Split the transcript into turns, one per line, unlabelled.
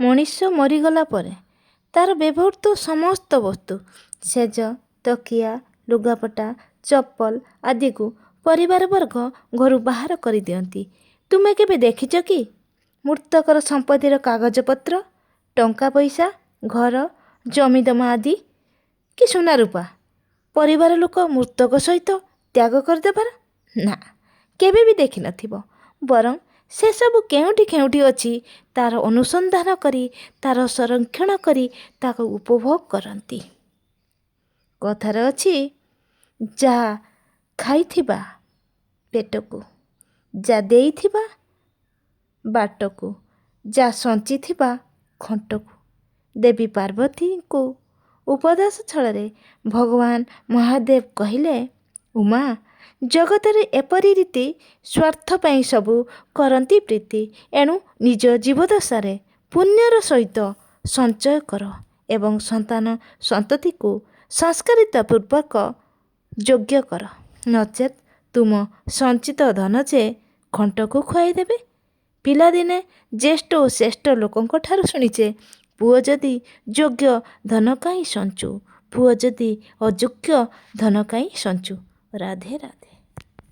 ମଣିଷ ମରିଗଲା ପରେ ତା'ର ବ୍ୟବହୃତ ସମସ୍ତ ବସ୍ତୁ ସେଜ, ତକିଆ, ଲୁଗାପଟା, ଚପଲ ଆଦିକୁ ପରିବାର ବର୍ଗ ଘରୁ ବାହାର କରିଦିଅନ୍ତି। ତୁମେ କେବେ ଦେଖିଛ କି ମୃତକର ସମ୍ପତ୍ତିର କାଗଜପତ୍ର, ଟଙ୍କା ପଇସା, ଘର, ଜମିଜମା ଆଦି କି ସୁନା ରୂପା ପରିବାର ଲୋକ ମୃତକ ସହିତ ତ୍ୟାଗ କରିଦେବାର? ନା, କେବେ ବି ଦେଖିନଥିବ। ବରଂ ସେସବୁ କେଉଁଠି କେଉଁଠି ଅଛି ତା'ର ଅନୁସନ୍ଧାନ କରି ତା'ର ସଂରକ୍ଷଣ କରି ତାକୁ ଉପଭୋଗ କରନ୍ତି। କଥାରେ ଅଛି, ଯାହା ଖାଇଥିବା ପେଟକୁ, ଯାହା ଦେଇଥିବା ବାଟକୁ, ଯାହା ସଞ୍ଚିଥିବା ଖଣ୍ଟକୁ। ଦେବୀ ପାର୍ବତୀଙ୍କୁ ଉପଦେଶ ଛଳରେ ଭଗବାନ ମହାଦେବ କହିଲେ, ଉମା, ଜଗତରେ ଏପରି ରୀତି ସ୍ୱାର୍ଥ ପାଇଁ ସବୁ କରନ୍ତି ପ୍ରୀତି। ଏଣୁ ନିଜ ଜୀବଦଶାରେ ପୁଣ୍ୟର ସହିତ ସଞ୍ଚୟ କର ଏବଂ ସନ୍ତାନ ସନ୍ତତିକୁ ସଂସ୍କାରିତ ପୂର୍ବକ ଯୋଗ୍ୟ କର, ନଚେତ୍ ତୁମ ସଞ୍ଚିତ ଧନ ଯେ ଖଣ୍ଟକୁ ଖୁଆଇଦେବେ। ପିଲାଦିନେ ଜ୍ୟେଷ୍ଠ ଓ ଶ୍ରେଷ୍ଠ ଲୋକଙ୍କଠାରୁ ଶୁଣିଛେ, ପୁଅ ଯଦି ଯୋଗ୍ୟ ଧନ କାହିଁ ସଞ୍ଚୁ, ପୁଅ ଯଦି ଅଯୋଗ୍ୟ ଧନ କାହିଁ ସଞ୍ଚୁ। ରାଧେ ରାଧେ।